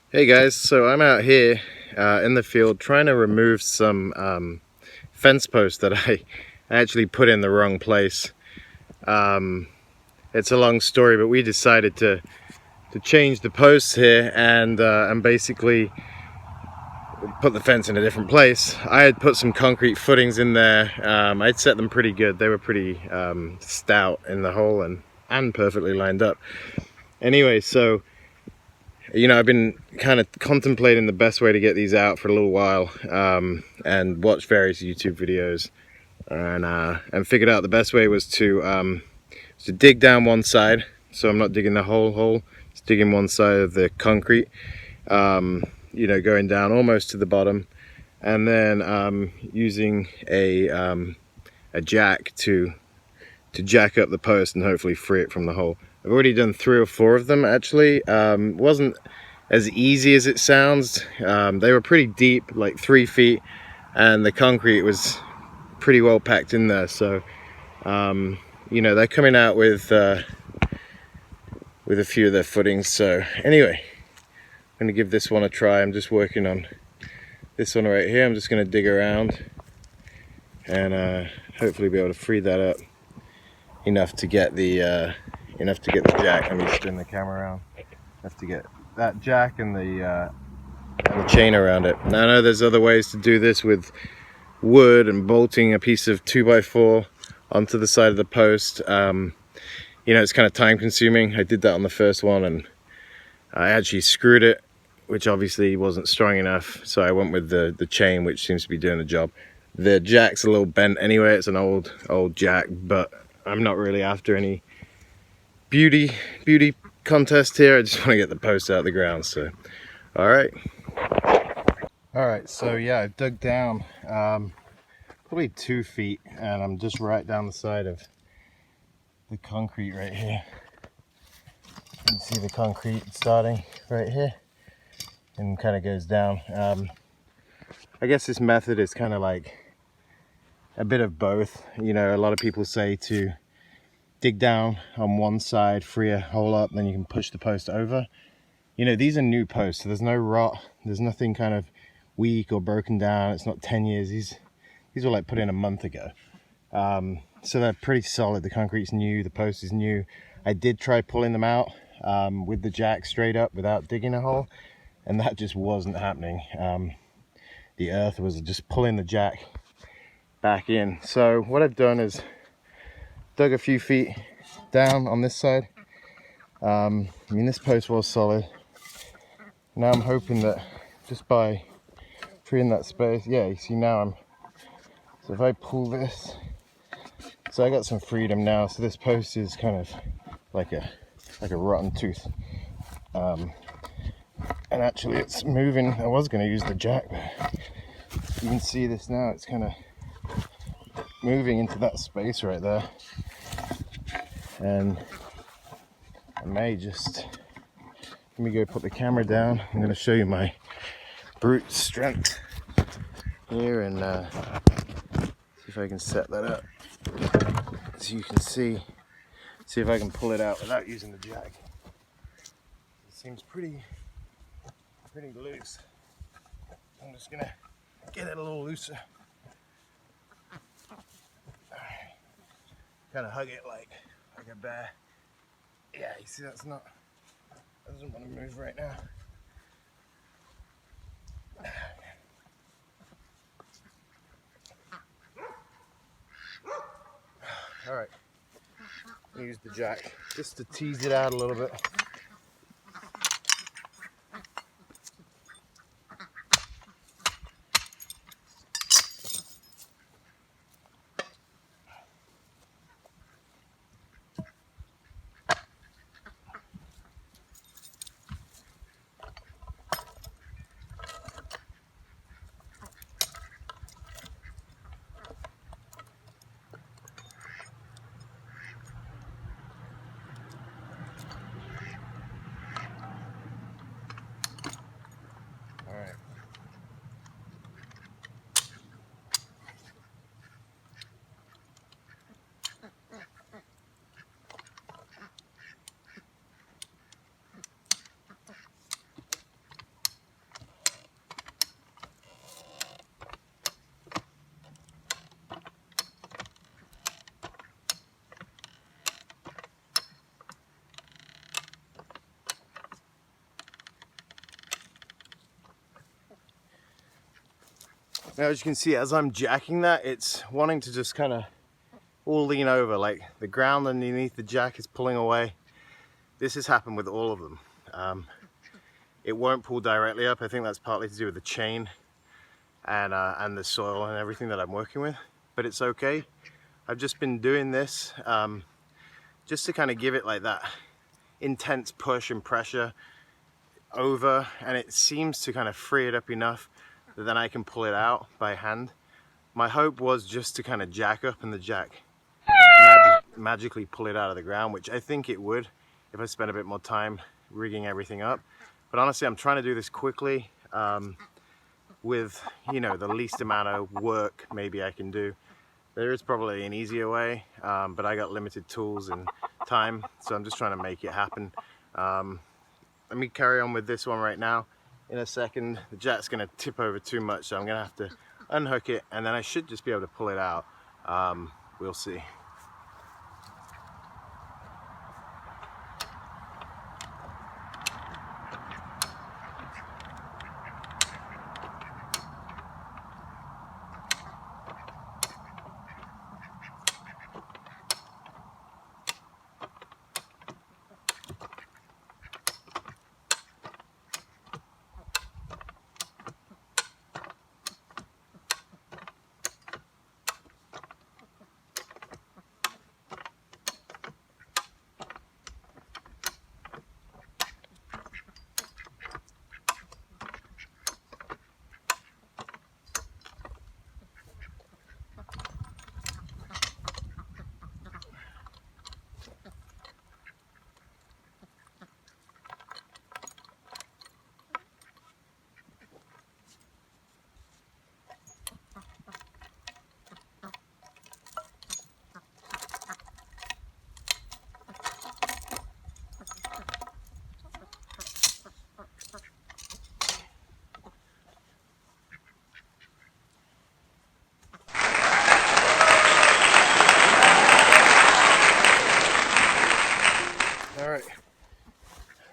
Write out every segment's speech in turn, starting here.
Hey guys, so I'm out here in the field trying to remove some fence posts that I actually put in the wrong place. It's a long story, but we decided to change the posts here and basically put the fence in a different place. I had put some concrete footings in there. I'd set them pretty good. They were pretty stout in the hole and perfectly lined up. Anyway, so I've been kind of contemplating the best way to get these out for a little while, and watched various YouTube videos, and figured out the best way was to dig down one side. So I'm not digging the whole hole, just digging one side of the concrete, going down almost to the bottom, and then using a jack to jack up the post and hopefully free it from the hole. I've already done 3 or 4 of them actually. Wasn't as easy as it sounds. They were pretty deep, like 3 feet, and the concrete was pretty well packed in there. So they're coming out with a few of their footings. So anyway, I'm gonna give this one a try. I'm just working on this one right here. I'm just gonna dig around and hopefully be able to free that up enough to get the jack. Let me spin the camera around. Have to get that jack and the chain around it. Now I know there's other ways to do this with wood and bolting a piece of 2x4 onto the side of the post. It's kind of time consuming. I did that on the first one and I actually screwed it, which obviously wasn't strong enough, so I went with the chain, which seems to be doing the job. The jack's a little bent anyway. It's an old jack, but I'm not really after any beauty contest here. I just want to get the post out of the ground. So all right, so yeah, I've dug down probably 2 feet, and I'm just right down the side of the concrete right here. You can see the concrete starting right here and kind of goes down. I guess this method is kind of like a bit of both. A lot of people say to dig down on one side, free a hole up, then you can push the post over. These are new posts, so there's no rot, there's nothing kind of weak or broken down. It's not 10 years. These were like put in a month ago. So they're pretty solid. The concrete's new, the post is new. I did try pulling them out with the jack straight up without digging a hole, and that just wasn't happening. The earth was just pulling the jack back in. So what I've done is dug a few feet down on this side. This post was solid. Now I'm hoping that just by freeing that space, yeah, you see now so if I pull this, so I got some freedom now. So this post is kind of like a rotten tooth. And actually it's moving. I was going to use the jack, but you can see this now. It's kind of moving into that space right there. And I may just, let me go put the camera down. I'm going to show you my brute strength here and see if I can set that up so you can see if I can pull it out without using the jack. It seems pretty loose. I'm just gonna get it a little looser. Kind of hug it like a bear. Yeah, you see that doesn't want to move right now. All right, use the jack just to tease it out a little bit. Now as you can see, as I'm jacking that, it's wanting to just kind of all lean over, like the ground underneath the jack is pulling away. This has happened with all of them. It won't pull directly up. I think that's partly to do with the chain and the soil and everything that I'm working with, but it's okay. I've just been doing this just to kind of give it like that intense push and pressure over, and it seems to kind of free it up enough that then I can pull it out by hand. My hope was just to kind of jack up and the jack magically pull it out of the ground, which I think it would if I spent a bit more time rigging everything up. But honestly, I'm trying to do this quickly with, you know, the least amount of work maybe I can do. There is probably an easier way, but I got limited tools and time, so I'm just trying to make it happen. Let me carry on with this one right now. In a second, the jack's going to tip over too much, so I'm going to have to unhook it, and then I should just be able to pull it out. We'll see.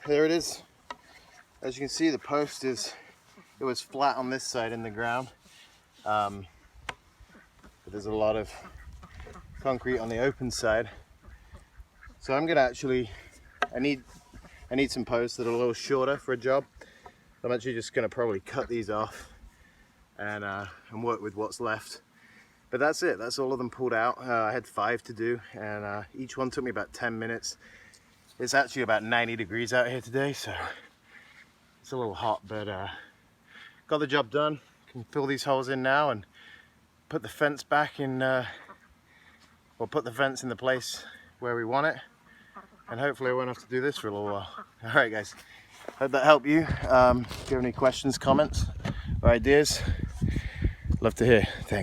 There it is. As you can see, the post it was flat on this side in the ground, but there's a lot of concrete on the open side. So I'm gonna actually, I need some posts that are a little shorter for a job. I'm actually just gonna probably cut these off and work with what's left. But that's it. That's all of them pulled out. I had 5 to do, and each one took me about 10 minutes. It's actually about 90 degrees out here today, so it's a little hot, but got the job done. Can fill these holes in now and put the fence back in, or put the fence in the place where we want it. And hopefully I won't have to do this for a little while. All right, guys. Hope that helped you. If you have any questions, comments, or ideas, love to hear. Thanks.